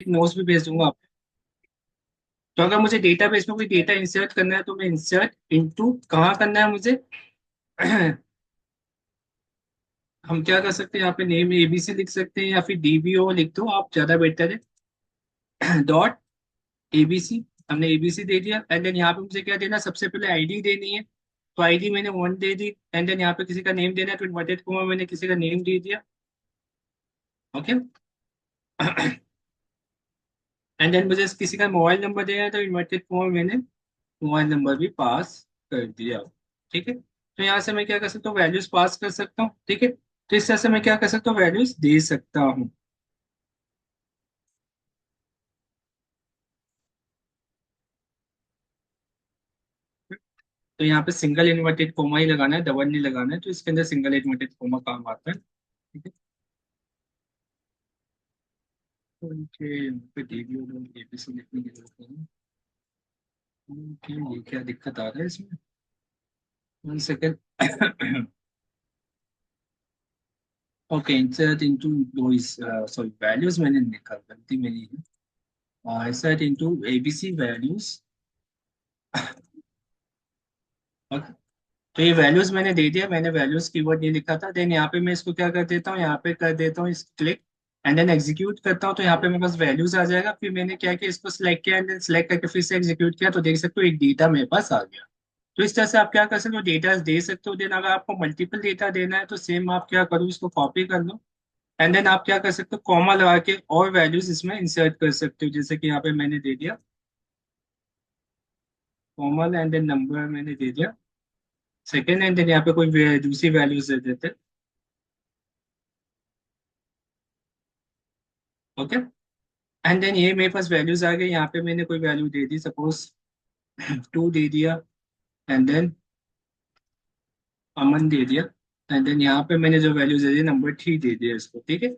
एक नोट्स भी भेज दूंगा आपको। तो अगर मुझे डेटाबेस में कोई डेटा इंसर्ट करना है तो मैं इंसर्ट इनटू कहाँ करना है मुझे हम क्या कर सकते हैं, यहाँ पे नेम एबीसी लिख सकते हैं या फिर डीबीओ लिख दो आप, ज्यादा बेटर है। डॉट एबीसी, हमने एबीसी दे दिया। एंड देन यहाँ पे मुझे क्या देना है, सबसे पहले आईडी देनी है। तो आईडी मैंने 1 दे दी। एंड देन यहाँ पे किसी का नेम देना है तो इन्वर्टेड कॉमा मैंने किसी का नेम दे दिया। ओके। एंड देन मुझे किसी का मोबाइल नंबर देना है तो इन्वर्टेड कॉमा मैंने मोबाइल नंबर भी पास कर दिया। ठीक है, तो यहाँ से मैं क्या कर सकता हूँ, वैल्यूज पास कर सकता हूँ। ठीक है, तो इस तरह से मैं क्या कर सकता हूँ, वैल्यूज दे सकता हूँ। तो यहाँ पे सिंगल इन्वर्टेड कोमा ही लगाना है, डबल नहीं लगाना है, तो इसके अंदर सिंगल इन्वर्टेड कोमा काम आता है। ठीक है, तो इनके यहाँ पे डीबी और एबीसी लिखने की जरूरत नहीं है। ओके, ये क्या दिक्कत आ रहा है इसमें, 1 second. Okay, insert into employees, sorry values मैंने लिखा, गलती मेरी है। Insert into ABC values. तो ये वैल्यूज मैंने दे दिया, मैंने वैल्यूज कीवर्ड नहीं लिखा था। देन यहाँ पे मैं इसको क्या कर देता हूँ, यहाँ पे कर देता हूँ इस क्लिक। एंड देन एग्जीक्यूट करता हूँ तो यहाँ पे मेरे पास वैल्यूज आ जाएगा। फिर मैंने क्या किया, इसको सिलेक्ट किया एंड देन सिलेक्ट करके फिर से एग्जीक्यूट किया तो देख सकते हो एक डेटा मेरे पास आ गया। तो इस तरह से आप क्या कर सकते हो, डेटा दे सकते हो। देन अगर आपको मल्टीपल डेटा देना है तो सेम आप क्या करो, इसको कॉपी कर लो। एंड देन आप क्या कर सकते हो, कॉमा लगा के और वैल्यूज इसमें इंसर्ट कर सकते हो। जैसे कि यहाँ पे मैंने दे दिया कॉमन एंड देन नंबर मैंने दे दिया सेकेंड। एंड देन यहाँ पे कोई दूसरी वैल्यूज दे देते। ओके, एंड देन ये मेरे पास वैल्यूज आ गई। यहाँ पे मैंने कोई वैल्यू दे दी, सपोज 2 दे दिया। एंड देन अमन दे दिया। एंड देन यहाँ पे मैंने जो वैल्यूज दे दी नंबर 3 दे दिया इसको। ठीक है,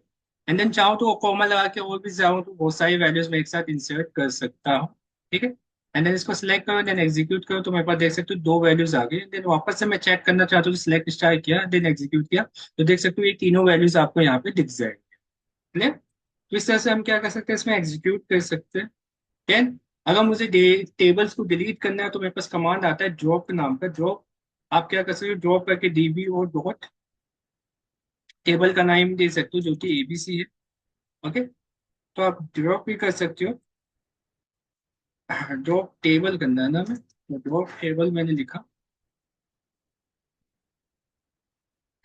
एंड देन चाहो तो कॉमा लगा के और भी चाहो तो बहुत सारी वैल्यूज मैं एक साथ इंसर्ट कर सकता हूँ। ठीक है, एंड देन इसको सिलेक्ट करो, देन एग्जीक्यूट करो तो मेरे पास देख सकते हो 2 वैल्यूज आ गई। देन वापस से मैं चेक करना चाहता हूँ, सिलेक्ट स्टार किया देन एग्जीक्यूट किया तो देख सकते हो ये तीनों वैल्यूज आपको यहाँ पे दिख जाएंगे। क्लियर? तो इस तरह से हम क्या कर सकते हैं, इसमें एग्जीक्यूट कर सकते हैं। देन अगर मुझे टेबल्स को डिलीट करना है तो मेरे पास कमांड आता है ड्रॉप नाम का। ड्रॉप, आप क्या कर सकते हो, ड्रॉप करके डीबी और डॉट टेबल का नाम दे सकते हो जो कि एबीसी है। ओके, तो आप ड्रॉप भी कर सकते हो। ड्रॉप टेबल करना है ना, मैं तो ड्रॉप टेबल मैंने लिखा।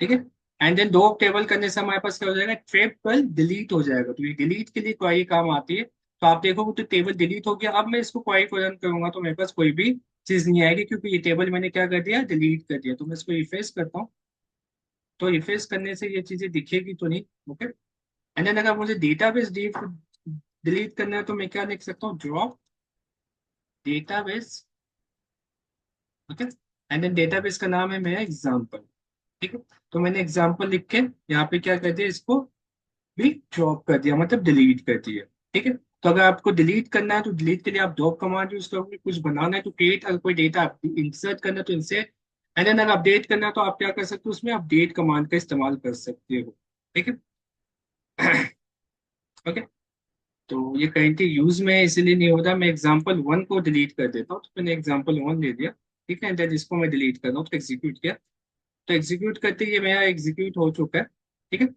ठीक है, एंड देन ड्रॉप टेबल करने से हमारे पास क्या हो जाएगा, टेबल डिलीट हो जाएगा। तो ये डिलीट के लिए क्वेरी काम आती है। तो आप देखोगे तो टेबल डिलीट हो गया। अब मैं इसको क्वेरी को रन करूंगा तो मेरे पास कोई भी चीज नहीं आएगी क्योंकि ये टेबल मैंने क्या कर दिया, डिलीट कर दिया। तो मैं इसको रिफ्रेश करता हूँ तो रिफ्रेश करने से ये चीजें दिखेगी तो नहीं। ओके, एंड देन अगर मुझे डेटाबेस डिलीट करना है तो मैं क्या लिख सकता हूँ, drop database. Okay, and then database का नाम है मेरा एग्जाम्पल। ठीक है, तो मैंने एग्जाम्पल लिख के यहाँ पे क्या कर दिया, इसको भी ड्रॉप कर दिया, मतलब डिलीट कर दिया। ठीक है, तो अगर आपको डिलीट करना है तो डिलीट के लिए आप ड्रॉप कमांड यूज करोगे। कुछ बनाना है तो क्रिएट, अगर कोई डेटा आप इंसर्ट करना है तो इंसर्ट। एंड देन अगर अपडेट करना है तो आप क्या कर सकते हो, उसमें अपडेट कमांड का इस्तेमाल कर सकते हो। ठीक है। ओके, तो ये करेंटली यूज में है, इसीलिए नहीं होता। मैं एग्जाम्पल 1 को डिलीट कर देता हूँ तो मैंने एग्जाम्पल 1 दे दिया। ठीक है, देन इसको मैं डिलीट कर रहा हूँ तो एग्जीक्यूट किया तो एग्जीक्यूट करते ये मेरा एग्जीक्यूट हो चुका है। ठीक है,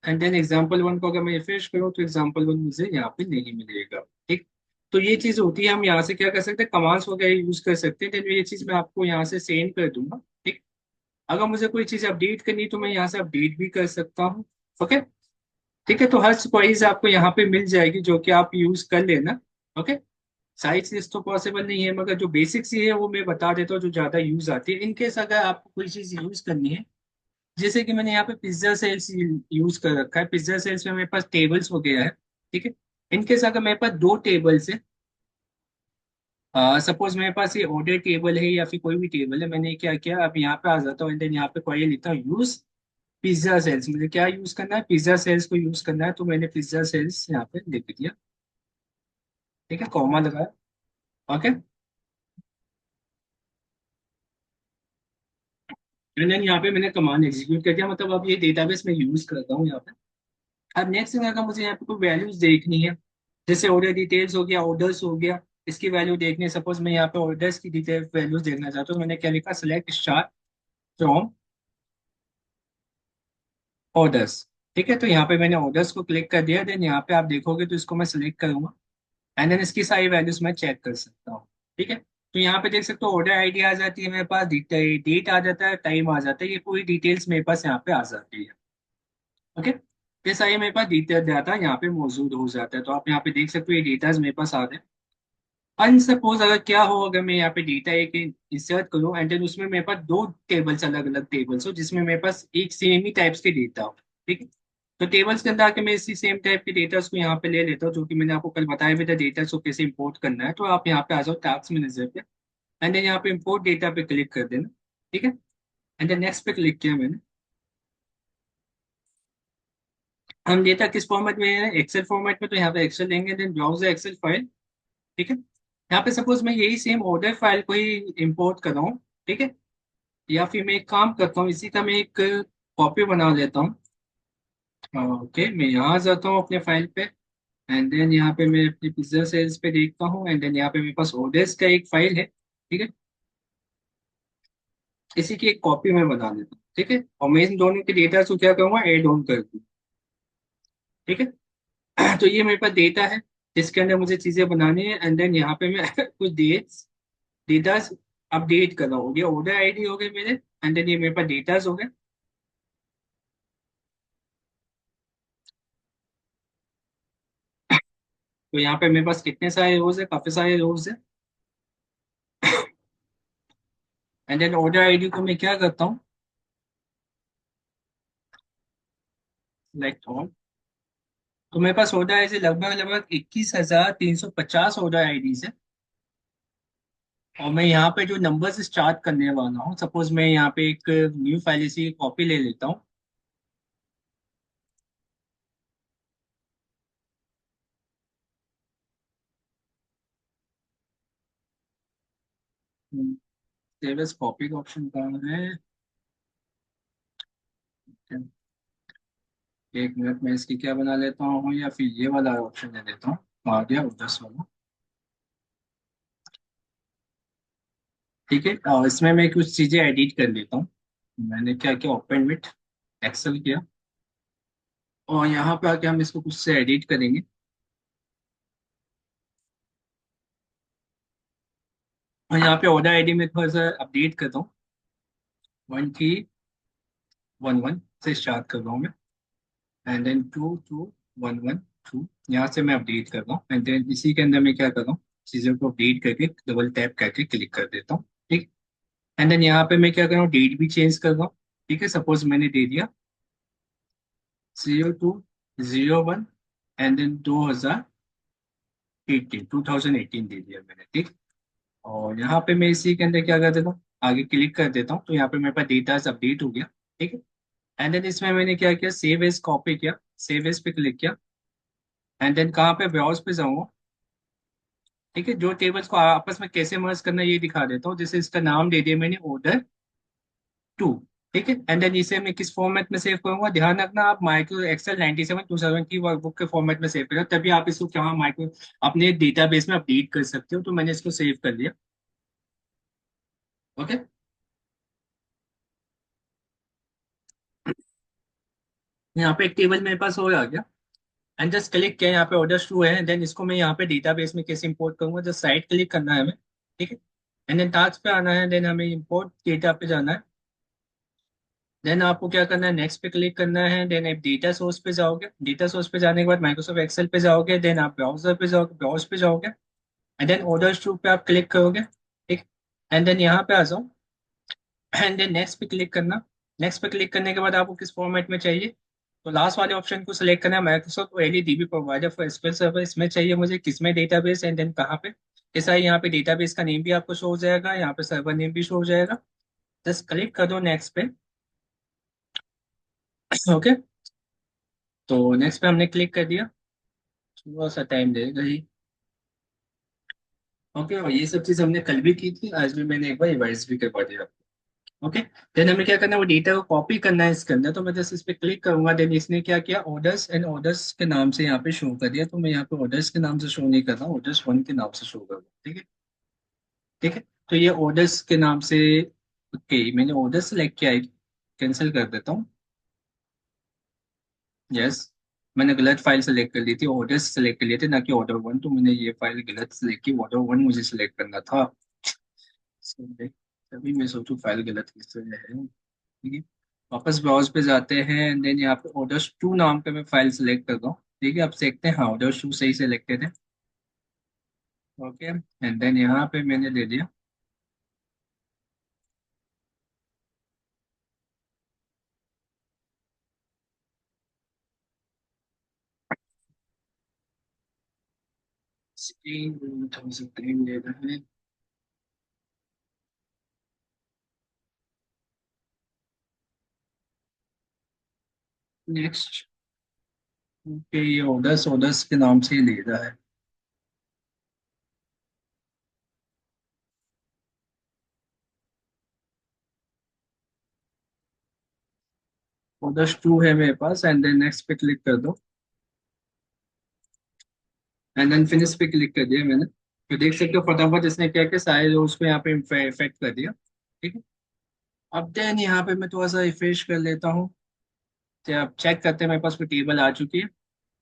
एंड देन एग्जाम्पल 1 को अगर मैं रिफ्रेश करूँ तो एग्जाम्पल 1 मुझे यहाँ पे नहीं मिलेगा। ठीक, तो ये चीज होती है, हम यहाँ से क्या कर सकते हैं, कमांड्स वगैरह यूज कर सकते हैं। देन ये चीज मैं आपको यहाँ से सेंड कर दूंगा। ठीक, अगर मुझे कोई चीज अपडेट करनी तो मैं यहाँ से अपडेट भी कर सकता हूँ। ओके, ठीक है, तो हर क्वेरीज आपको यहाँ पे मिल जाएगी जो कि आप यूज कर लेना। ओके, सारी चीज तो पॉसिबल नहीं है मगर जो बेसिक सी है वो मैं बता देता हूँ जो ज्यादा यूज आती है। इनकेस अगर आपको कोई चीज यूज करनी है, जैसे कि मैंने यहाँ पे पिज्जा सेल्स यूज कर रखा है। पिज्जा सेल्स में मेरे पास टेबल्स हो गया है। ठीक है, इनकेस अगर मेरे पास 2 टेबल्स है, सपोज मेरे पास ये ऑर्डर टेबल है या फिर कोई भी टेबल है, मैंने क्या किया, अब यहाँ पे आ जाता हूँ एंड देन यहाँ पे क्वेरी लिखता हूँ यूज पिज्जा सेल्स। मुझे क्या यूज करना है, पिज्जा सेल्स को यूज करना है तो मैंने पिज्जा सेल्स यहाँ पे लिख दिया। ठीक है, कॉमा लगाया। ओके, एंड देन यहाँ पे मैंने कमांड एग्जीक्यूट कर दिया, मतलब अब ये डेटाबेस में यूज करता हूँ यहाँ पे। अब नेक्स्ट थिंग, अगर मुझे यहाँ पे कोई वैल्यूज देखनी है, जैसे ऑर्डर डिटेल्स हो गया, ऑर्डर्स हो गया, इसकी वैल्यू देखनी है। सपोज मैं यहाँ पे ऑर्डर्स की डिटेल वैल्यूज देखना चाहता हूँ, मैंने क्या लिखा, सेलेक्ट स्टार फ्रॉम ऑर्डर्स। ठीक है, तो यहाँ पे मैंने ऑर्डर्स को क्लिक कर दिया। देन यहाँ पे आप देखोगे तो इसको मैं सिलेक्ट करूंगा, एंड देन इसकी सारी वैल्यूज मैं चेक कर सकता हूँ। ठीक है, तो यहाँ पे देख सकते हो ऑर्डर आईडी आ जाती है मेरे पास, डेट आ जाता है, टाइम आ जाता है, ये पूरी डिटेल्स मेरे पास यहाँ पे आ जाती है। ओके, ये सारी मेरे पास डिटेल डाटा यहाँ पे मौजूद हो जाता है। तो आप यहाँ पे देख सकते हो ये डेटाज मेरे पास आ गए। अनसपोज अगर क्या हो, अगर मैं यहाँ पे डेटा एक इंसर्ट करूँ, एंड देन उसमें मेरे पास दो टेबल्स, अलग अलग टेबल्स हो, जिसमें मेरे पास एक सेम ही टाइप्स के डेटा हो। ठीक है, तो टेबल्स के अंदर आके मैं इसी सेम टाइप के डेटा को यहाँ पे ले लेता हूँ, जो कि मैंने आपको कल बताया भी था डेटा को कैसे इंपोर्ट करना है। तो आप यहाँ पे आ जाओ टास्क मैनेजर पे, एंड देन यहाँ पे इंपोर्ट डेटा पे क्लिक कर देना। ठीक है, एंड देन नेक्स्ट पे क्लिक किया मैंने। हम डेटा किस फॉर्मेट में है, एक्सेल फॉर्मेट में, तो यहाँ पे एक्सेल लेंगे, देन ब्राउज एक्सेल फाइल। ठीक है, यहाँ पे सपोज मैं यही सेम ऑर्डर फाइल को ही इंपोर्ट कर रहा हूँ। ठीक है, या फिर मैं एक काम करता हूँ, इसी का मैं एक कॉपी बना लेता हूँ। ओके, मैं यहाँ आ जाता हूँ अपने फाइल पे, एंड देन यहाँ पे मैं अपने पिज्जा सेल्स पे देखता हूँ, एंड देन यहाँ पे मेरे पास ऑर्डर्स का एक फाइल है। ठीक है, इसी की एक कॉपी मैं बना लेता हूँ। ठीक है, और मैं इन दोनों के डेटा को क्या करूँगा, एड ऑन कर दूँ। ठीक है, तो ये मेरे पास डेटा है जिसके अंदर मुझे चीजें बनानी है, एंड देन यहाँ पे मैं कुछ डेट्स डेटास अपडेट कर रहा हूँ। ये ऑर्डर आईडी हो गए मेरे, एंड देन ये मेरे पास डेटास हो गए। तो यहाँ पे मेरे पास कितने सारे रोज है, काफी सारे रोज है। एंड देन ऑर्डर आईडी को मैं क्या करता हूँ, सिलेक्ट ऑल। तो मेरे पास ऑर्डर आईडी लगभग लगभग 21,350 ऑर्डर आईडी है। और मैं यहाँ पे जो नंबर्स स्टार्ट करने वाला हूँ, सपोज मैं यहाँ पे एक न्यू फाइल इसी की कॉपी ले लेता हूँ। सेव एज कॉपी का ऑप्शन कहाँ है? एक मिनट में इसकी क्या बना लेता हूँ, या फिर ये वाला ऑप्शन ले लेता हूँ, आ गया उधर वाला। ठीक है, और इसमें मैं कुछ चीजें एडिट कर लेता हूँ। मैंने क्या किया, ओपन विथ एक्सेल किया, और यहाँ पे आके हम इसको कुछ से एडिट करेंगे। और यहाँ पे ऑर्डर आईडी में थोड़ा सा अपडेट करता हूँ, 1311 से स्टार्ट कर रहा हूँ मैं, एंड देन 2211 यहाँ से मैं अपडेट कर रहा हूँ, एंड देन इसी के अंदर मैं क्या कर रहा हूँ, चीज़ों को अपडेट करके डबल टैप करके क्लिक कर देता हूँ। ठीक, एंड देन यहाँ पे मैं क्या कर रहा हूँ, डेट भी चेंज कर रहा हूँ। ठीक है, सपोज मैंने दे दिया 0201, एंड देन 2018 दे दिया मैंने। ठीक, और यहाँ पे मैं इसी के अंदर क्या कर देता हूँ, आगे क्लिक कर देता हूँ, तो यहाँ पे मेरे पास डेटा अपडेट हो गया। ठीक है, एंड देन इसमें मैंने क्या किया, सेव एज कॉपी किया, सेव एज पे क्लिक किया, एंड देन कहाँ पे, ब्राउज पे जाऊंगा। ठीक है, जो टेबल्स को आपस में कैसे मर्ज करना है ये दिखा देता हूँ। जैसे इसका नाम दे दिया मैंने, ऑर्डर टू। ठीक है, एंड देन इसे मैं किस फॉर्मेट में सेव करूंगा, ध्यान रखना आप माइक्रो एक्सेल 97 की वर्कबुक के फॉर्मेट में सेव करो, तभी आप इसको क्या माइक्रो अपने डेटाबेस में अपडेट कर सकते हो। तो मैंने इसको सेव कर लिया। ओके, यहाँ पे एक टेबल मेरे पास हो आ गया, एंड जस्ट क्लिक किया, यहाँ पे ऑर्डर टू है, देन इसको मैं यहाँ पे डेटाबेस में कैसे इंपोर्ट करूंगा, जस्ट साइड क्लिक करना है हमें। ठीक है, एंड देन टास्क पे आना है, देन हमें इंपोर्ट डेटा पे जाना है। देन आपको क्या करना है, नेक्स्ट पे क्लिक करना है, देन आप डेटा सोर्स पे जाओगे, डेटा सोर्स पे जाने के बाद माइक्रोसॉफ्ट एक्सेल पे जाओगे, देन आप ब्राउजर पे जाओगे, ब्राउज पे जाओगे, एंड देन ऑर्डर्स टू पे आप क्लिक करोगे। ठीक, एंड देन यहाँ पे आ जाओ, एंड देन नेक्स्ट पे क्लिक करना। नेक्स्ट पे क्लिक करने के बाद आपको किस फॉर्मेट में चाहिए, तो लास्ट वाले ऑप्शन को सिलेक्ट करना है, Microsoft OLEDB provider for SQL server, इसमें चाहिए मुझे, किसमें डेटाबेस, एंड देन कहाँ पे। ऐसा ही यहाँ पे डेटाबेस का नेम भी आपको शो हो जाएगा, यहाँ पे सर्वर नेम भी शो हो जाएगा। जस्ट क्लिक कर दो नेक्स्ट पे। ओके, तो नेक्स्ट पे हमने क्लिक कर दिया, थोड़ा सा टाइम देगा ही। ओके, और ये सब चीज हमने कल भी की थी, आज भी मैंने एक बार रिवाइज भी करवा दिया। ओके। देन हमें क्या करना है, वो डेटा को कॉपी करना है इसके अंदर। तो मैं जैसे इस पे क्लिक करूंगा, देन इसने क्या किया, ऑर्डर्स एंड ऑर्डर्स के नाम से यहाँ पे शो कर दिया। तो मैं यहाँ पे ऑर्डर्स के नाम से शो नहीं कर रहा हूँ, ऑर्डर्स वन के नाम से शो कर रहा हूँ। ठीक है। ठीक है। तो ये ऑर्डर्स के नाम से, ओके मैंने ऑर्डर सेलेक्ट किया है, कैंसिल कर देता हूँ। यस, मैंने गलत फाइल सेलेक्ट कर ली थी, ऑर्डर्स सेलेक्ट कर लिए थे ना कि ऑर्डर वन। तो मैंने ये फाइल गलत सेलेक्ट की, ऑर्डर वन मुझे सेलेक्ट करना था। तभी मैं सोचूं फाइल गलत किस तरह है। ठीक है। वापस ब्राउज पे जाते हैं एंड देन यहाँ पे ऑर्डर्स टू नाम पे मैं फाइल सेलेक्ट करता हूँ। ठीक है, आप देखते हैं हाँ ऑर्डर्स टू सही सेलेक्टेड है। ओके, एंड देन यहाँ पे मैंने दे दिया। थोड़ा सा टाइम ले रहा है। नेक्स्ट। ओके, ये ऑर्डर्स ऑर्डर्स के नाम से ही ले रहा है। ऑर्डर्स टू है मेरे पास एंड देन नेक्स्ट पे क्लिक कर दो। एंड देन फिनिश पे क्लिक कर दिया मैंने। तो देख सकते हो फटाफट इसने क्या क्या सारे रोज को यहाँ पे इफेक्ट कर दिया। ठीक है। अब देन यहाँ पे मैं थोड़ा सा रिफ्रेश कर लेता हूँ। तो आप चेक करते हैं मेरे पास कोई टेबल आ चुकी है।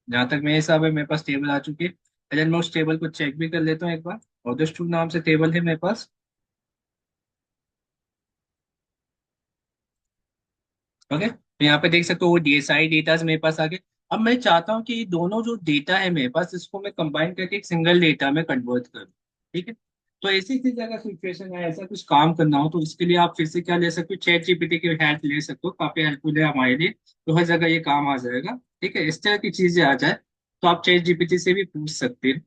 जहां तक मेरे हिसाब है मेरे पास टेबल आ चुकी है। देन मैं उस टेबल को चेक भी कर लेता हूँ एक बार। ऑर्डर्स टू नाम से टेबल है मेरे पास। ओके, तो यहाँ पे देख सकते हो वो DSI डेटा मेरे पास आ गए। अब मैं चाहता हूँ कि ये दोनों जो डेटा है मेरे पास, इसको मैं कंबाइन करके एक सिंगल डेटा में कन्वर्ट करूँ। ठीक है। तो ऐसी चीज अगर सिचुएशन है, ऐसा कुछ काम करना हो, तो इसके लिए आप फिर से क्या ले सकते हो, चैट जीपीटी की हेल्प ले सकते हो, काफी हेल्पफुल है हमारे लिए। तो हर जगह ये काम आ जाएगा। ठीक है, इस तरह की चीजें आ जाए तो आप चैट जीपीटी से भी पूछ सकते हैं।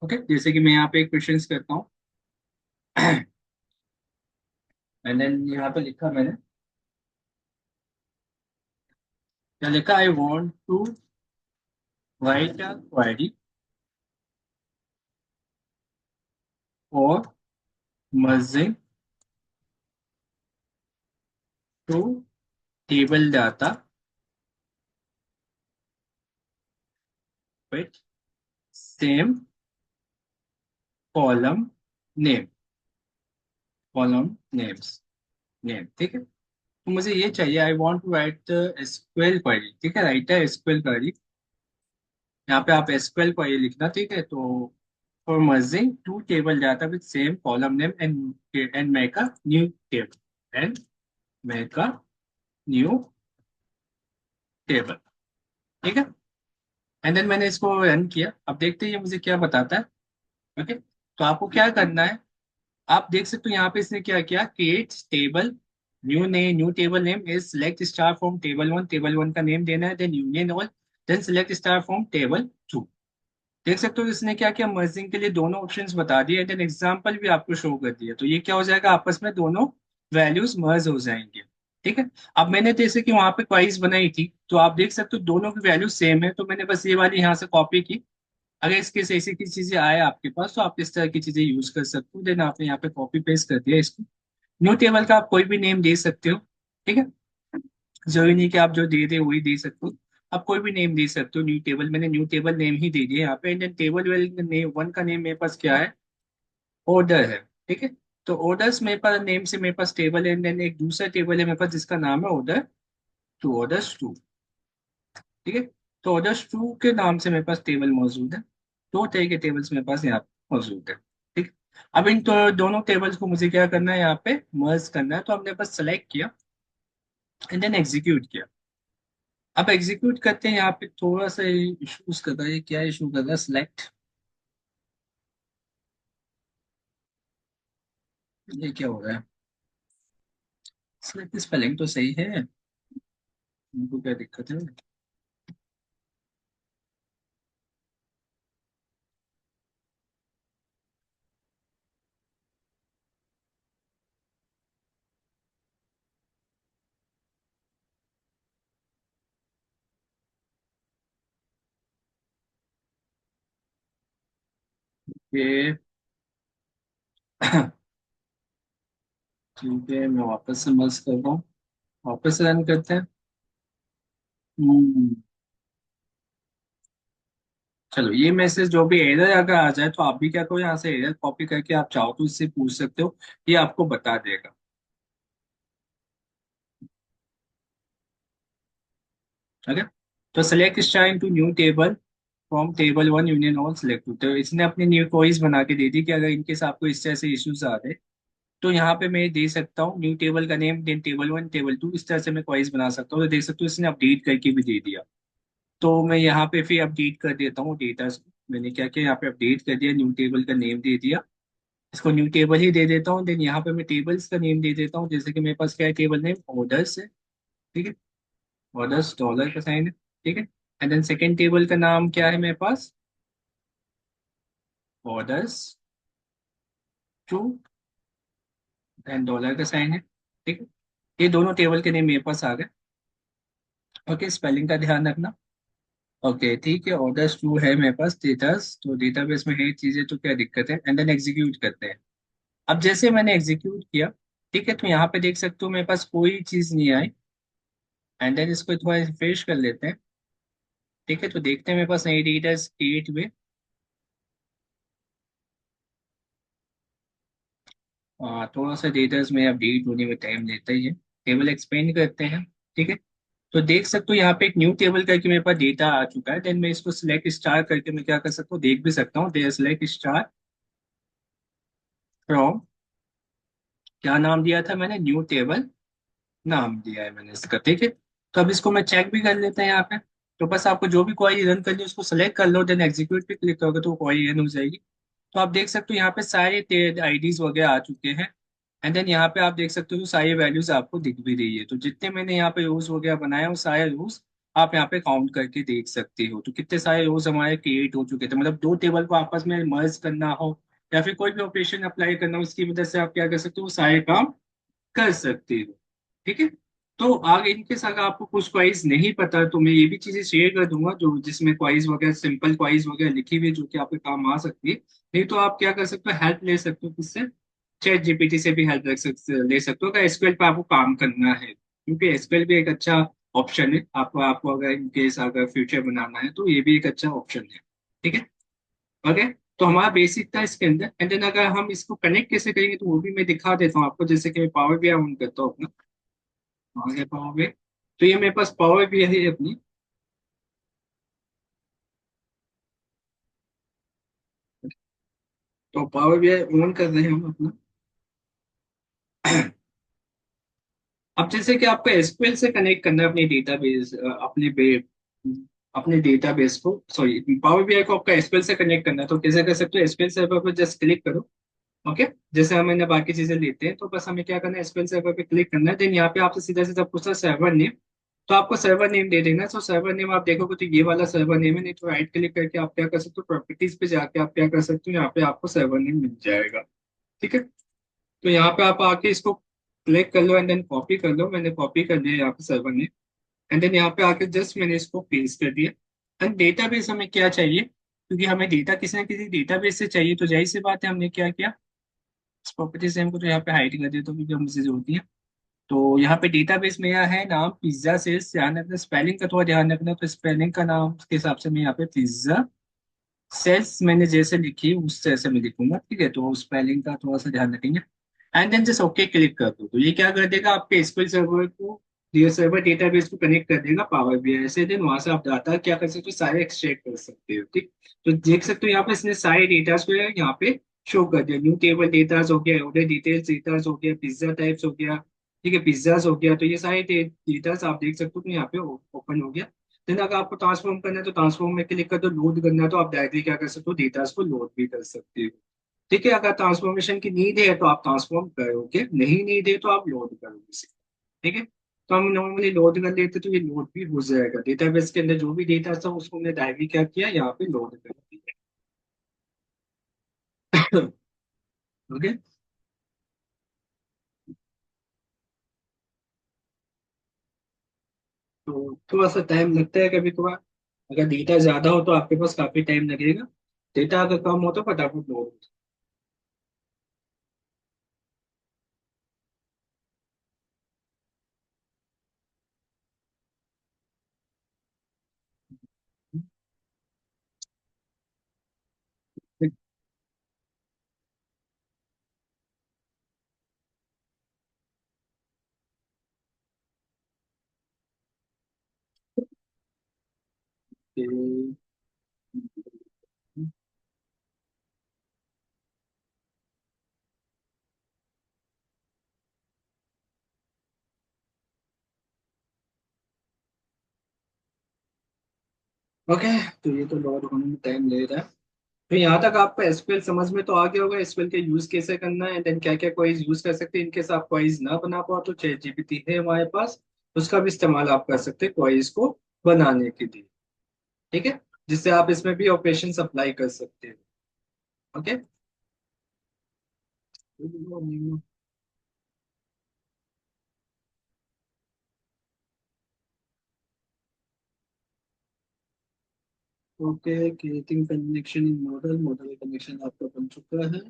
ओके, जैसे कि मैं यहाँ पे एक क्वेश्चन करता हूँ। एंड देन यहाँ पे लिखा मैंने, क्या लिखा, I want to write a query और merging to table data with same column name, column names, name। ठीक है। तो मुझे ये चाहिए, I want to write SQL query. ठीक है, राइट है एसक्यूएल क्वेरी। यहाँ पे आप एसक्यूएल क्वेरी लिखना। ठीक है। तो for merging two table data with same column name and make a new table, and make a new table. ठीक है। एंड देन मैंने इसको रन किया, अब देखते हैं ये मुझे क्या बताता है। ओके, तो आपको क्या करना है, आप देख सकते हो यहाँ पे इसने क्या किया, create table, new table name is select star from table one, table one का नेम देना है, then union all, then select star from table two. देख सकते हो इसने क्या किया, मर्जिंग के लिए दोनों ऑप्शंस बता दिए, देन एग्जांपल भी आपको शो कर दिया। तो ये क्या हो जाएगा, आपस में दोनों वैल्यूज मर्ज हो जाएंगे। ठीक है। अब मैंने जैसे कि वहां पे क्वाइज बनाई थी, तो आप देख सकते हो दोनों की वैल्यू सेम है, तो मैंने बस ये वाली यहाँ से कॉपी की। अगर इसके ऐसी की चीजें आए आपके पास, तो आप इस तरह की चीजें यूज कर सकते हो। देन आपने यहाँ पे कॉपी पेस्ट कर दिया इसको। न्यू टेबल का आप कोई भी नेम दे सकते हो। ठीक है, जरूरी नहीं कि आप जो दे दे वही दे सकते हो। आप कोई भी नेम दे सकते हो न्यू टेबल, मैंने न्यू टेबल नेम ही दे दिया यहाँ पे। And table well name one का नेम मेरे पास क्या है, ऑर्डर है। ठीक है। तो ऑर्डर्स मेरे पास नेम से मेरे पास टेबल है, एंड देन एक दूसरा टेबल है मेरे पास जिसका नाम है ऑर्डर टू, ऑर्डर्स टू। ठीक है। तो ऑर्डर्स टू के नाम से मेरे पास टेबल मौजूद है। दो तरह के टेबल्स मेरे पास यहाँ पे मौजूद है। ठीक। अब इन तो दोनों टेबल्स को मुझे क्या करना है, यहाँ पे मर्ज करना है। तो हमने बस सेलेक्ट किया एंड देन एग्जीक्यूट किया। अब एग्जीक्यूट करते हैं, यहाँ पे थोड़ा सा इशूज कर रहा है। ये क्या इशू कर रहा है, सिलेक्ट, ये क्या हो रहा है, सिलेक्ट स्पेलिंग तो सही है, इनको क्या दिक्कत है। ये ठीक है, मैं वापस से मर्ज कर रहा हूँ। वापस रन करते हैं। हम्म, चलो ये मैसेज जो भी एरर अगर आ जाए तो आप भी क्या करो, यहाँ से एरर कॉपी करके आप चाहो तो इससे पूछ सकते हो, ये आपको बता देगा। ओके। तो select star into new table from table one union all select. तो इसने अपनी न्यू क्वेरीज बना के दे दी कि अगर इनके साथ आपको इस तरह से इश्यूज आ रहे, तो यहाँ पे मैं दे सकता हूँ न्यू टेबल का name, then table one table two, इस तरह से मैं क्वेरीज बना सकता हूँ। तो देख सकते हो इसने अपडेट करके भी दे दिया। तो मैं यहाँ पे फिर अपडेट कर देता हूँ डेटा। मैंने क्या किया, यहाँ पे अपडेट कर दिया, न्यू टेबल का नेम दे दिया, इसको न्यू टेबल ही दे देता हूँ। देन यहाँ पे मैं टेबल्स का नेम दे देता हूँ, जैसे कि मेरे पास क्या है, टेबल नेम ऑर्डर्स है। ठीक है, ऑर्डर्स डॉलर का साइन है। ठीक है। एंड देन सेकेंड टेबल का नाम क्या है मेरे पास, ऑर्डर्स टू, एंड डॉलर का साइन है। ठीक है। ये दोनों टेबल के नेम मेरे पास आ गए। ओके, स्पेलिंग का ध्यान रखना। ओके ठीक है, ऑर्डर्स टू है मेरे पास, डेटास तो डेटाबेस में है चीजें, तो क्या दिक्कत है। एंड देन एग्जीक्यूट करते हैं। अब जैसे मैंने एग्जीक्यूट किया, ठीक है, तो यहाँ पे देख सकते हो मेरे पास कोई चीज नहीं आई। एंड देन इसको थोड़ा रिफ्रेश कर लेते हैं। ठीक है, तो देखते हैं मेरे पास नई डेटास क्रिएट हुए। थोड़ा सा डेटास में अपडेट होने में टाइम लेता ही है। टेबल एक्सपेंड करते हैं। ठीक है, तो देख सकते हो यहाँ पे एक न्यू टेबल करके मेरे पास डेटा आ चुका है। देन मैं इसको सिलेक्ट स्टार करके मैं क्या कर सकता हूँ, देख भी सकता हूँ, दे सिलेक्ट स्टार फ्रॉम, क्या नाम दिया था मैंने, न्यू टेबल नाम दिया है मैंने इसका। ठीक है, तो अब इसको मैं चेक भी कर लेते हैं यहाँ पे। तो बस आपको जो भी क्वेरी रन करनी है उसको सेलेक्ट कर लो, देन एग्जीक्यूट पे क्लिक करोगे तो क्वेरी रन हो जाएगी। तो आप देख सकते हो यहाँ पे सारे आईडीज वगैरह आ चुके हैं। एंड देन यहाँ पे आप देख सकते हो सारी वैल्यूज आपको दिख भी रही है। तो जितने मैंने यहाँ पे रोज वगैरह बनाए वो सारे रोज आप यहाँ पे काउंट करके देख सकते हो। तो कितने सारे रोज हमारे क्रिएट हो चुके थे, मतलब दो टेबल को आपस में मर्ज करना हो या फिर कोई भी ऑपरेशन अप्लाई करना हो, इसकी वजह से आप क्या कर सकते हो, वो सारे काम कर सकते हो। ठीक है। तो आगे इनके साथ अगर आपको कुछ क्वाइज नहीं पता तो मैं ये भी चीजें शेयर कर दूंगा जो जिसमें क्वाइज वगैरह, सिंपल क्वाइज वगैरह लिखी हुई है जो कि आपके काम आ सकती है। नहीं तो आप क्या कर सकते हो, हेल्प ले सकते हो किससे, चैट जीपीटी से भी हेल्प ले सकते हो अगर एसक्यूएल पे आपको काम करना है, क्योंकि एसक्यूएल भी एक अच्छा ऑप्शन है। आपको आपको अगर इनकेस अगर फ्यूचर बनाना है तो ये भी एक अच्छा ऑप्शन है। ठीक है। ओके। तो हमारा बेसिक था इसके अंदर। एंड देन अगर हम इसको कनेक्ट कैसे करेंगे तो वो भी मैं दिखा देता हूँ आपको, जैसे कि मैं पावर भी ऑन करता हूँ अपना। आगे पावर भी, तो ये मेरे पास पावर भी है अपनी। तो पावर भी ऑन कर रहे हैं हम अपना। अब जैसे कि आपको एसक्यूएल से कनेक्ट करना है अपने डेटाबेस, अपने डेटाबेस को, सॉरी पावर बीआई को आपका एसक्यूएल से कनेक्ट करना है। तो कैसे कर सकते हो, एसक्यूएल सर्वर पर जस्ट क्लिक करो। ओके। जैसे हमने बाकी चीजें लेते हैं तो बस हमें क्या करना है, एसक्यूएल सर्वर पे क्लिक करना है। देन यहाँ पे आपसे सीधा सीधा पूछता है सर्वर नेम, तो आपको सर्वर नेम दे देना है। तो सर्वर नेम आप देखोगे तो ये वाला सर्वर नेम है। नहीं तो राइट क्लिक करके आप क्या कर सकते हो, प्रॉपर्टीज पे जाके आप क्या कर सकते हो, यहाँ पे आपको सर्वर नेम मिल जाएगा। ठीक है। तो यहाँ पे आप आके इसको क्लिक कर लो एंड देन कॉपी कर लो। मैंने कॉपी कर लिया यहाँ पे सर्वर नेम। एंड देन यहाँ पे आके जस्ट मैंने इसको पेस्ट कर दिया। एंड डेटाबेस हमें क्या चाहिए, क्योंकि हमें डेटा किसी ना किसी डेटाबेस से चाहिए, तो जाहिर सी बात है हमने क्या किया, इस प्रॉपर्टी से हमको तो यहाँ पे हाइड कर दिया, तो क्योंकि हम चीजें होती है। तो यहाँ पे डेटाबेस मेरा है नाम पिज्जा सेल्स, ध्यान रखना स्पेलिंग का थोड़ा ध्यान रखना। तो स्पेलिंग का नाम के हिसाब से मैं यहाँ पे पिज्जा सेल्स मैंने जैसे लिखी उस जैसे मैं लिखूंगा। ठीक है, तो स्पेलिंग का थोड़ा सा ध्यान रखेंगे। And then just okay click कर दो, तो ये क्या कर देगा, आपके एसक्यूएल सर्वर को, ये सर्वर डेटाबेस को कनेक्ट कर देगा पावर बीआई से। देन वहां से आप डाटा क्या कर सकते हो, सारे एक्सट्रैक्ट कर सकते हो। ठीक। तो देख सकते हो यहाँ पे इसने सारे डेटास को यहाँ पे शो कर दिया। न्यू टेबल डेटास हो गया, ऑर्डर डिटेल्स डेटास हो गया, पिज्जा टाइप्स हो गया। ठीक है, पिज्जास हो गया। तो ये सारे डेटास आप देख सकते हो कि यहाँ पे ओपन हो गया। देन अगर आपको ट्रांसफॉर्म करना है तो ट्रांसफॉर्म में क्लिक कर दो, लोड करना है तो आप डायरेक्टली क्या कर सकते हो, डेटास को लोड भी कर सकते हो। ठीक है, अगर ट्रांसफॉर्मेशन की नीड है तो आप ट्रांसफॉर्म करोगे, नहीं नीड है तो आप लोड करोगे इसे। ठीक है। तो हम नॉर्मली लोड कर लेते तो ये लोड भी हो जाएगा, डेटाबेस के अंदर जो भी डेटा था उसको हमने डायरेक्टली क्या किया, यहाँ पे लोड कर दिया। ओके। तो थोड़ा सा टाइम लगता है कभी कभार, अगर डेटा ज्यादा हो तो आपके पास काफी टाइम लगेगा। डेटा अगर कम हो तो फटाफट लोड। ओके, तो ये तो लोड होने में टाइम ले रहा है। तो यहाँ तक आपको एसक्यूएल समझ में तो आ गया होगा, एसक्यूएल के यूज कैसे करना है, देन क्या क्या क्वेरीज यूज कर सकते हैं। इनकेस आप क्वेरीज ना बना पाओ तो चैट जीपीटी है हमारे पास, उसका भी इस्तेमाल आप कर सकते हैं क्वेरीज को बनाने के लिए। ठीक है, जिससे आप इसमें भी ऑपरेशन अप्लाई कर सकते हैं। Okay. Okay, creating connection in model, model connection आपका बन चुका है।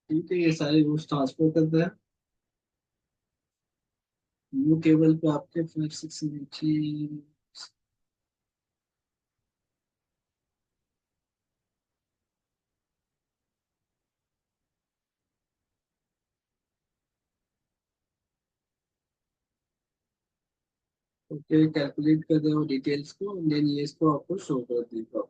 ठीक है, ये सारे रूल्स ट्रांसफर कर रहे हैं न्यू टेबल पे आपके 5 6 नीचे। ओके, कैलकुलेट कर रहे हो डिटेल्स को, देन ये इसको आपको शो कर देगा।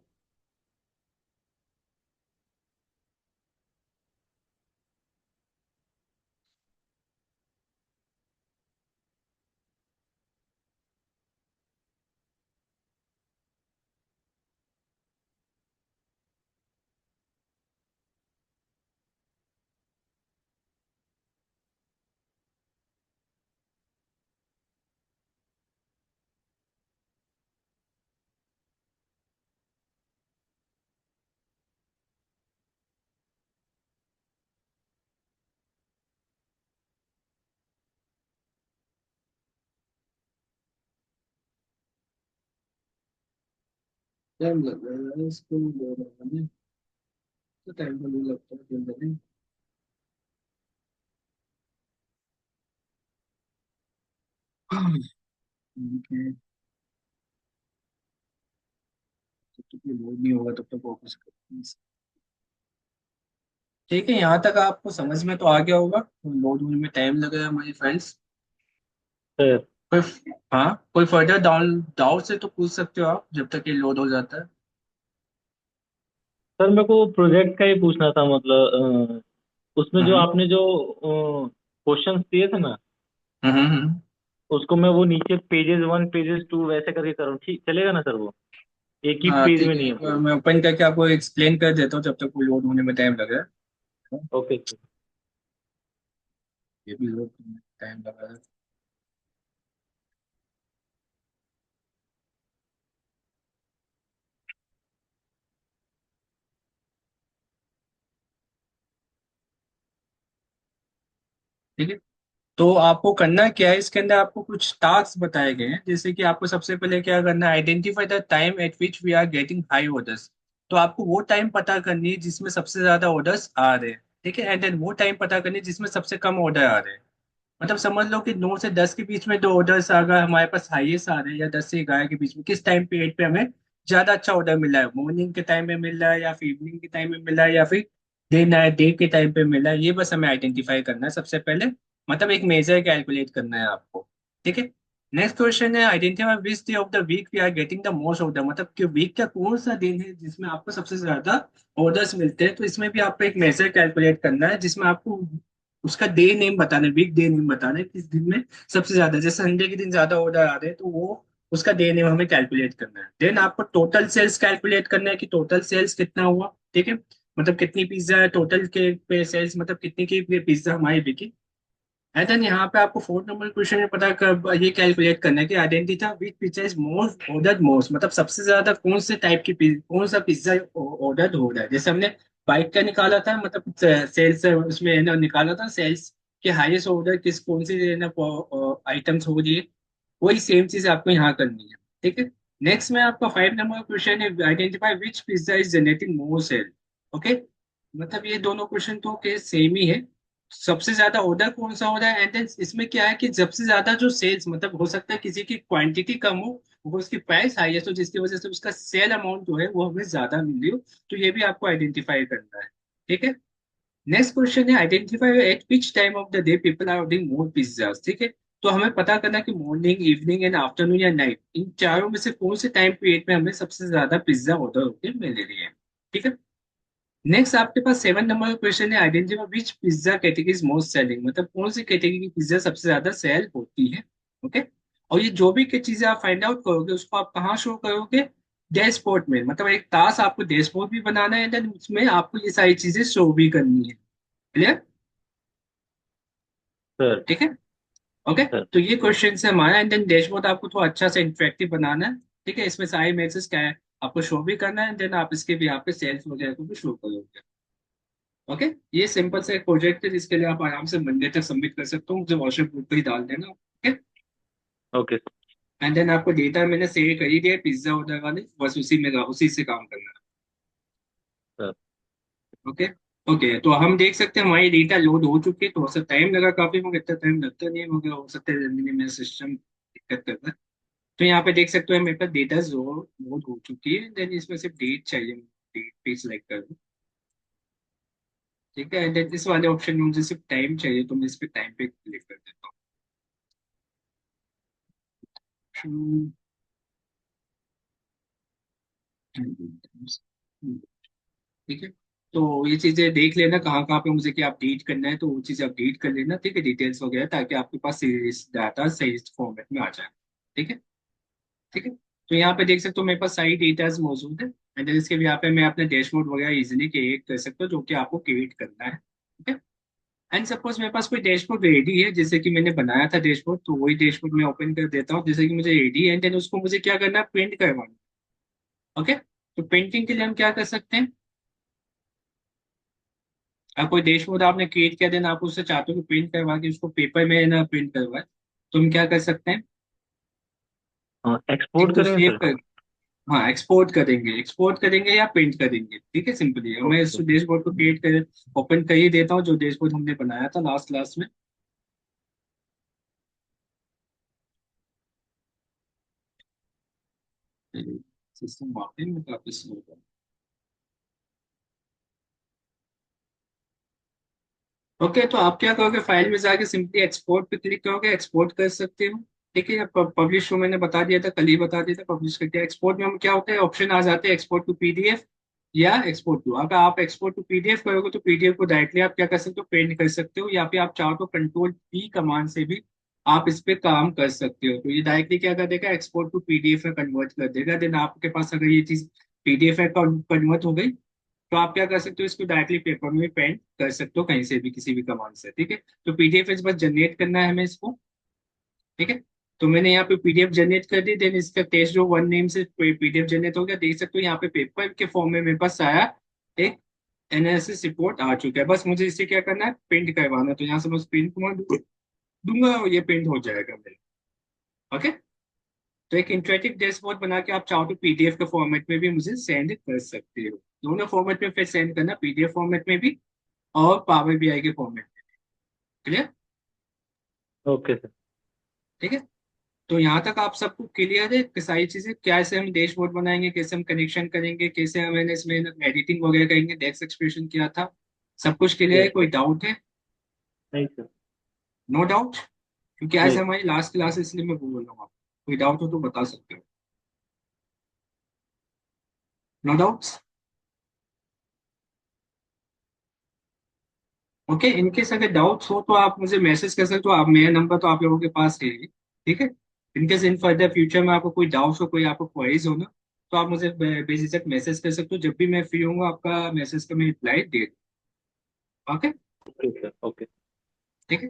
टाइम लग रहा है इसको लोड होने में, तो टाइम तो नहीं लगता है जनरली। ठीक है, जब तक ये लोड नहीं होगा तब तक फोकस करते हैं। ठीक है, यहाँ तक आपको समझ में तो आ गया होगा, लोड होने में टाइम लगेगा हमारी फाइल्स। सर कोई, हाँ, कोई फर्दर डाउन डाउट से तो पूछ सकते हो आप जब तक ये लोड हो जाता है। सर मेरे को प्रोजेक्ट का ही पूछना था, मतलब उसमें जो हम्म आपने जो क्वेश्चंस दिए थे ना, हम्म। उसको मैं वो नीचे पेजेस 1 पेजेस 2 वैसे करके करूँ, ठीक चलेगा ना सर? वो एक ही हाँ पेज ठीक में नहीं है है, वो। मैं ओपन करके आपको एक्सप्लेन कर देता हूँ जब तक वो लोड होने में टाइम लगे। Okay sir. ये भी लोड होने में टाइम लगा है। ठीक है, तो आपको करना क्या है, इसके अंदर आपको कुछ टास्क बताए गए हैं, जैसे कि आपको सबसे पहले क्या करना है, identify the time at which we are getting high orders. तो आपको वो टाइम पता करनी है जिसमें सबसे ज्यादा ऑर्डर्स आ रहे हैं। ठीक है, एंड देन वो टाइम पता करनी है जिसमें सबसे कम ऑर्डर आ रहे हैं। मतलब समझ लो कि 9 से 10 के बीच में दो ऑर्डर्स अगर हमारे पास हाईएस्ट आ रहे हैं, या 10 से 11 के बीच में, किस टाइम पीरियड पे हमें ज्यादा अच्छा ऑर्डर मिला है, मॉर्निंग के टाइम में मिल रहा है या फिर इवनिंग के टाइम में मिल रहा है या फिर डे नाइट डे के टाइम पे मिल रहा है, ये बस हमें आइडेंटिफाई करना है सबसे पहले। मतलब एक मेजर कैलकुलेट करना है आपको। ठीक है, नेक्स्ट क्वेश्चन है, identify which day of the week we are getting the most order. मतलब कि वीक का कौन सा दिन है जिसमें आपको सबसे ज्यादा ऑर्डर्स मिलते हैं। तो इसमें भी आपको एक मेजर कैलकुलेट करना है, जिसमें आपको उसका डे नेम बताना है, वीक डे नेम बताना है, किस दिन में सबसे ज्यादा, जैसे संडे के दिन ज्यादा ऑर्डर आ रहे हैं तो वो उसका डे नेम हमें कैलकुलेट करना है। देन आपको टोटल सेल्स कैलकुलेट करना है कि टोटल सेल्स कितना हुआ। ठीक है, मतलब कितनी पिज्जा है टोटल के पे सेल्स, मतलब कितनी की पिज्जा हमारी बिकी। एंड देन यहाँ पे आपको 4 नंबर क्वेश्चन में पता कर ये कैलकुलेट करना है कि identify which pizza is most ordered most. मतलब सबसे ज्यादा कौन से टाइप की कौन सा पिज्जा ऑर्डर हो रहा है। जैसे हमने बाइक का निकाला था, मतलब सेल्स उसमें है ना निकाला था सेल्स के हाईएस्ट ऑर्डर किस कौन सी है ना आइटम्स हो रही है, वही सेम चीज आपको यहाँ करनी है। ठीक है, नेक्स्ट में आपका 5 नंबर क्वेश्चन है, identify which pizza is generating more sale. Okay, मतलब ये दोनों क्वेश्चन तो के सेम ही है, सबसे ज्यादा ऑर्डर कौन सा हो रहा है। एंड देन इसमें क्या है कि सबसे ज्यादा जो सेल्स, मतलब हो सकता है किसी की क्वांटिटी कम हो, वो उसकी प्राइस हाईएस्ट हो, जिसकी वजह से उसका सेल अमाउंट जो है वो हमें ज्यादा मिल रही हो। तो ये भी आपको आइडेंटिफाई करना है। ठीक है, नेक्स्ट क्वेश्चन है identify at which time of the day people are ordering more pizzas. ठीक है, तो हमें पता करना है कि मॉर्निंग, इवनिंग एंड आफ्टरनून या नाइट, इन चारों में से कौन से टाइम पीरियड में हमें सबसे ज्यादा पिज्जा ऑर्डर होते मिल रही है। ठीक है, नेक्स्ट आपके पास 7 नंबर का क्वेश्चन है identify which pizza category is most selling, मतलब कौन सी कैटेगरी की पिज्जा सबसे ज्यादा सेल होती है। ओके, और ये जो भी चीजें आप फाइंड आउट करोगे उसको आप कहाँ शो करोगे, डैशबोर्ड में, मतलब एक टास्क आपको डैशबोर्ड भी बनाना है, देन उसमें आपको ये सारी चीजें शो भी करनी है। क्लियर? सर। ठीक है। Okay, sir. तो ये क्वेश्चन है हमारा, एंड देन डैशबोर्ड आपको थोड़ा अच्छा से इंटरेक्टिव बनाना है। ठीक है, इसमें सारे मैसेज क्या है आपको शो भी करना है, देन आप इसके भी यहाँ पे सेल्स वगैरह को भी शो करोगे। ओके, ये सिंपल सा एक प्रोजेक्ट है जिसके लिए आप आराम से मंडे तक सबमिट कर सकते हो, मुझे व्हाट्सएप ग्रुप पे ही डाल देना। Okay, okay sir. And then आपको डेटा मैंने शेयर कर ही दिया पिज्जा ऑर्डर वाले, बस उसी से काम करना है। सर। ओके। ओके, तो हम देख सकते हैं हमारी डेटा लोड हो चुकी है, थोड़ा सा टाइम लगा काफी, मगर इतना टाइम लगता नहीं है, मगर हो सकता है जल्दी में सिस्टम दिक्कत करता है। तो यहाँ पे देख सकते हो मेरे पास डेटा जो लोड हो चुकी है, देन इसमें सिर्फ डेट चाहिए, डेट पे सिलेक्ट कर दूँ। ठीक है, एंड देन इस वाले ऑप्शन में मुझे सिर्फ टाइम चाहिए, तो मैं इस पे टाइम पे क्लिक कर देता हूँ। ठीक है, तो ये चीजें देख लेना कहाँ कहाँ पे मुझे क्या अपडेट करना है, तो वो चीजें अपडेट कर लेना। ठीक है, डिटेल्स वगैरह, ताकि आपके पास डाटा सही फॉर्मेट में आ जाए। ठीक है। ठीक है, तो यहाँ पे देख सकते हो मेरे पास सारी डेटाज मौजूद है, एंड इसके भी यहाँ पे मैं अपने डैशबोर्ड वगैरह इजीली क्रिएट कर सकता हूँ, जो कि आपको क्रिएट करना है। ठीक है, एंड सपोज मेरे पास कोई डैशबोर्ड रेडी है, जैसे कि मैंने बनाया था डैशबोर्ड, तो वही डैशबोर्ड मैं ओपन कर देता हूँ, जैसे कि मुझे रेडी है, एंड देन उसको मुझे क्या करना है, प्रिंट करवाना। ओके, तो प्रिंटिंग के लिए हम क्या कर सकते हैं, अब कोई डैशबोर्ड आपने क्रिएट किया, देन आप उससे चाहते हो कि प्रिंट करवा के उसको पेपर में ना प्रिंट करवाए, तो हम क्या कर सकते हैं, हाँ, एक एक्सपोर्ट तो करें सेव सर। कर, हाँ एक्सपोर्ट करेंगे या प्रिंट करेंगे। ठीक है, सिंपली मैं इस ओके। डैशबोर्ड को क्रिएट कर ओपन कर ही देता हूँ, जो डैशबोर्ड हमने बनाया था लास्ट क्लास में। सिस्टम वाकई में काफी स्लो है। ओके, तो आप क्या करोगे, फाइल में जाके सिंपली एक्सपोर्ट पे क्लिक करोगे, एक्सपोर्ट कर सकते हो। ठीक है, पब्लिश को मैंने बता दिया था, कल ही बता दिया था, पब्लिश करके एक्सपोर्ट में हम क्या होता है, ऑप्शन आ जाते हैं एक्सपोर्ट टू पीडीएफ या एक्सपोर्ट टू। अगर आप एक्सपोर्ट टू पीडीएफ करोगे तो पीडीएफ को डायरेक्टली आप क्या कर सकते हो, प्रिंट कर सकते हो, या फिर आप चाहो तो कंट्रोल पी कमांड से भी आप इस पे काम कर सकते हो। तो ये डायरेक्टली क्या कर देगा, एक्सपोर्ट टू पीडीएफ में कन्वर्ट कर देगा। देन आपके पास अगर ये चीज पीडीएफ में कन्वर्ट हो गई, तो आप क्या कर सकते हो, इसको डायरेक्टली पेपर में पेंट कर सकते हो कहीं से भी, किसी भी कमांड से। ठीक है, तो पीडीएफ इस बस जनरेट करना है हमें इसको। ठीक है, तो मैंने यहाँ पे पीडीएफ जनरेट कर दी, देन इसका टेस्ट जो वन नेम से पीडीएफ जनरेट हो गया, देख सकते हो यहाँ पे पेपर के फॉर्म में मेरे पास आया एक एनालिसिस रिपोर्ट आ चुका है। बस मुझे इसे क्या करना है, प्रिंट करवाना है, तो यहाँ से बस प्रिंट कमांड दूंगा और ये प्रिंट हो जाएगा मेरे। ओके, तो एक इंटरेक्टिव डैशबोर्ड बना के आप चाहो तो पीडीएफ के फॉर्मेट में भी मुझे सेंड कर सकते हो, दोनों फॉर्मेट में फिर सेंड करना, पीडीएफ फॉर्मेट में भी और पावर बीआई के फॉर्मेट में। क्लियर? Okay sir. ठीक है, तो यहाँ तक आप सबको क्लियर है कि सारी चीजें कैसे हम डैशबोर्ड बनाएंगे, कैसे हम कनेक्शन करेंगे, कैसे हम इसमें एडिटिंग वगैरह करेंगे, डेस्क एक्सप्रेशन क्या था, सब कुछ क्लियर है? यस कोई सर। डाउट है? नहीं सर। नो डाउट, क्योंकि आज नहीं। हमारी लास्ट क्लास है इसलिए मैं बोल रहा हूँ। कोई डाउट हो तो बता सकते हो। No doubts? ओके, इनकेस अगर डाउट्स हो तो आप मुझे मैसेज कर सकते हो, आप मेरा नंबर तो आप लोगों के पास है ही। ठीक है, इनकेस इन फर्दर फ्यूचर में आपको कोई डाउट्स हो, कोई आपको क्वेरीज हो ना, तो आप मुझे बेझिझक मैसेज कर सकते हो, जब भी मैं फ्री होऊंगा आपका मैसेज का मैं रिप्लाई दे दूँ। ओके। Okay sir. ओके।